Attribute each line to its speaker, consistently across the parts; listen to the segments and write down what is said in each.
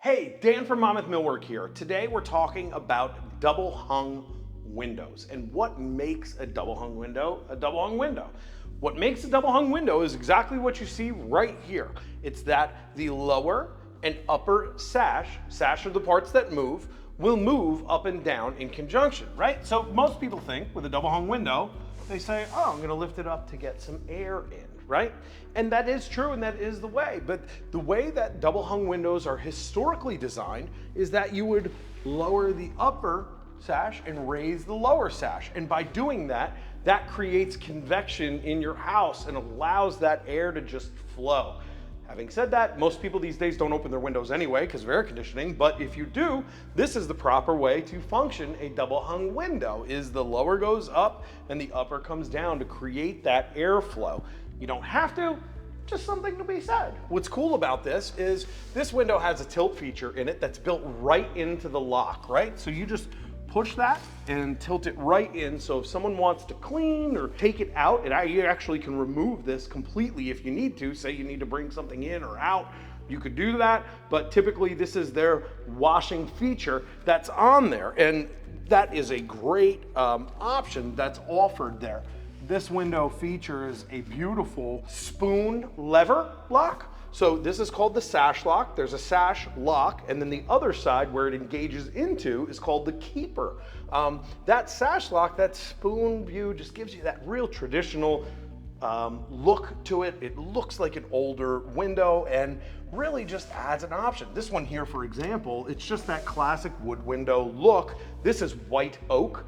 Speaker 1: Hey, Dan from Monmouth Millwork here. Today we're talking about double hung windows and what makes a double hung window a double hung window. What makes a double hung window is exactly what you see right here. It's that the lower and upper sash are the parts that move, will move up and down in conjunction, right? So most people think with a double hung window, they say, oh, I'm gonna lift it up to get some air in, right? And that is true and that is the way, but the way that double hung windows are historically designed is that you would lower the upper sash and raise the lower sash. And by doing that, that creates convection in your house and allows that air to just flow. Having said that, most people these days don't open their windows anyway because of air conditioning, but if you do, this is the proper way to function a double hung window, is the lower goes up and the upper comes down to create that airflow. You don't have to, just something to be said. What's cool about this is this window has a tilt feature in it that's built right into the lock, right? So you just push that and tilt it right in, so if someone wants to clean or take it out, you actually can remove this completely if you need to. Say you need to bring something in or out, you could do that, but typically this is their washing feature that's on there, and that is a great option that's offered there. This window features a beautiful spoon lever lock. So this is called the sash lock. There's a sash lock, and then the other side where it engages into is called the keeper. That sash lock, that spoon view, just gives you that real traditional look to it. It looks like an older window and really just adds an option. This one here, for example, it's just that classic wood window look. This is white oak.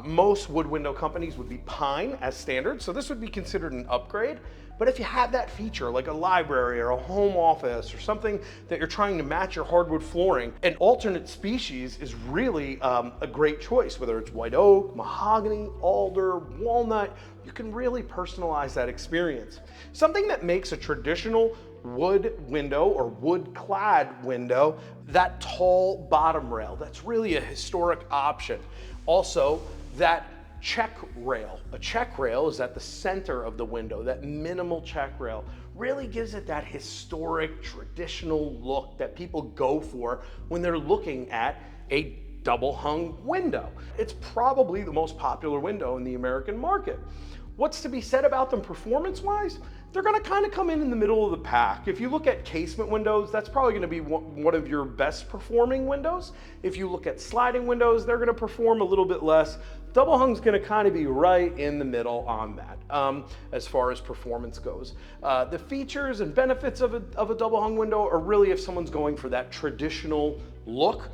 Speaker 1: Most wood window companies would be pine as standard, so this would be considered an upgrade. But if you have that feature, like a library or a home office or something that you're trying to match your hardwood flooring, an alternate species is really a great choice, whether it's white oak, mahogany, alder, walnut. You can really personalize that experience. Something that makes a traditional wood window or wood clad window, that tall bottom rail, that's really a historic option. Also, that check rail. A check rail is at the center of the window. That minimal check rail really gives it that historic, traditional look that people go for when they're looking at a double hung window. It's probably the most popular window in the American market. What's to be said about them performance-wise? They're gonna kind of come in the middle of the pack. If you look at casement windows, that's probably gonna be one of your best performing windows. If you look at sliding windows, they're gonna perform a little bit less. Double hung's gonna kind of be right in the middle on that as far as performance goes. The features and benefits of a double hung window are really if someone's going for that traditional look.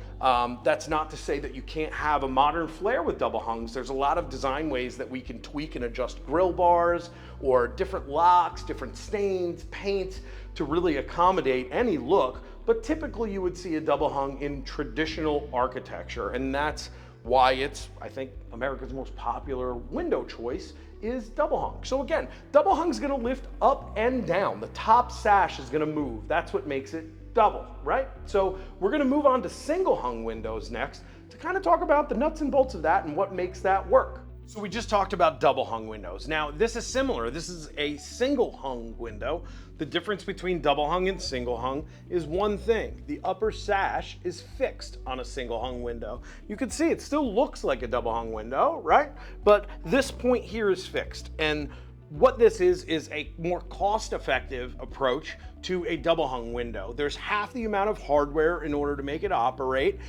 Speaker 1: That's not to say that you can't have a modern flair with double hungs. There's a lot of design ways that we can tweak and adjust grill bars or different locks, different stains, paints to really accommodate any look. But typically you would see a double hung in traditional architecture, and that's why it's, I think, America's most popular window choice is double hung. So again, double hung's gonna lift up and down. The top sash is gonna move. That's what makes it double, right? So we're gonna move on to single hung windows next to kind of talk about the nuts and bolts of that and what makes that work. So we just talked about double hung windows. Now this is similar. This is a single hung window. The difference between double hung and single hung is one thing. The upper sash is fixed on a single hung window. You can see it still looks like a double hung window, right? But this point here is fixed. And what this is a more cost-effective approach to a double hung window. There's half the amount of hardware in order to make it operate.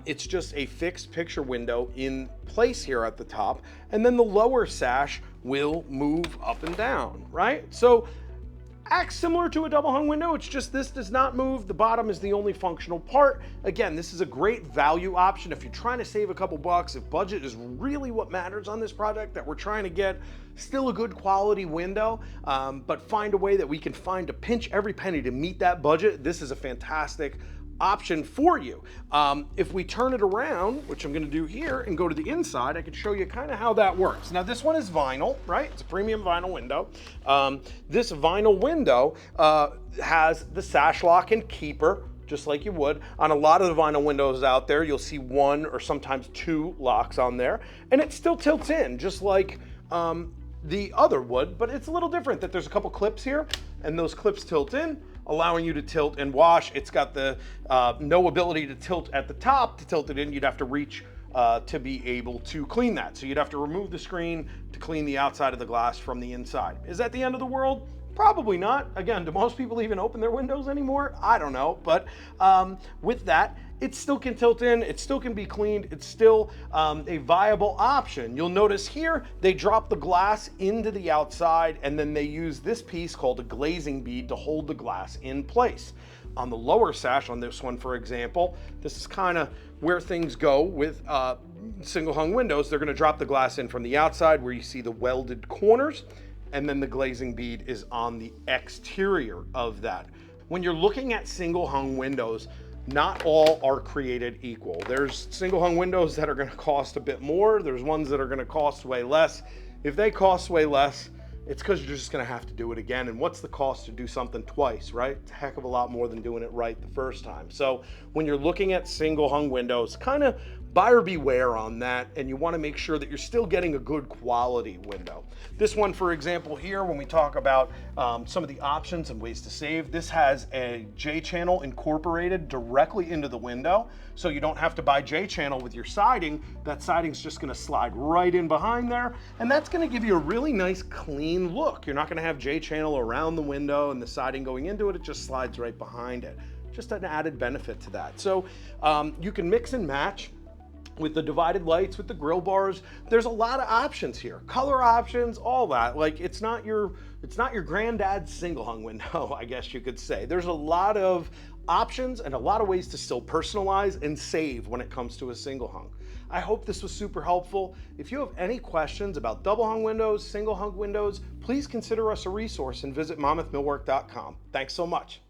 Speaker 1: It's just a fixed picture window in place here at the top, and then the lower sash will move up and down, right? So acts similar to a double hung window, it's just this does not move. The bottom is the only functional part. Again, this is a great value option if you're trying to save a couple bucks, if budget is really what matters on this project, that we're trying to get still a good quality window, but find a way that we can find to pinch every penny to meet that budget. This is a fantastic option for you. If we turn it around, which I'm going to do here, and go to the inside, I can show you kind of how that works. Now this one is vinyl, right? It's a premium vinyl window. This vinyl window has the sash lock and keeper, just like you would. On a lot of the vinyl windows out there, you'll see one or sometimes two locks on there, and it still tilts in, just like the other would, but it's a little different that there's a couple clips here, and those clips tilt in. allowing you to tilt and wash. It's got the no ability to tilt at the top. To tilt it in, you'd have to reach to be able to clean that. So you'd have to remove the screen to clean the outside of the glass from the inside. Is that the end of the world? Probably not. Again, do most people even open their windows anymore? I don't know. But with that, it still can tilt in, it still can be cleaned, it's still a viable option. You'll notice here, they drop the glass into the outside and then they use this piece called a glazing bead to hold the glass in place. On the lower sash, on this one, for example, this is kind of where things go with single hung windows. They're gonna drop the glass in from the outside where you see the welded corners, and then the glazing bead is on the exterior of that. When you're looking at single hung windows, not all are created equal. There's single hung windows that are gonna cost a bit more. There's ones that are gonna cost way less. If they cost way less, it's because you're just gonna have to do it again. And what's the cost to do something twice, right? It's a heck of a lot more than doing it right the first time. So when you're looking at single hung windows, kind of buyer beware on that, and you want to make sure that you're still getting a good quality window. This one, for example, here, when we talk about some of the options and ways to save, this has a J-channel incorporated directly into the window, so you don't have to buy J-channel with your siding. That siding's just going to slide right in behind there, and that's going to give you a really nice clean look. You're not going to have J-channel around the window and the siding going into it. It just slides right behind it. Just an added benefit to that. So you can mix and match with the divided lights, with the grill bars. There's a lot of options here, color options, all that. Like it's not your granddad's single hung window, I guess you could say. There's a lot of options and a lot of ways to still personalize and save when it comes to a single hung. I hope this was super helpful. If you have any questions about double hung windows, single hung windows, please consider us a resource and visit mammothmillwork.com. Thanks so much.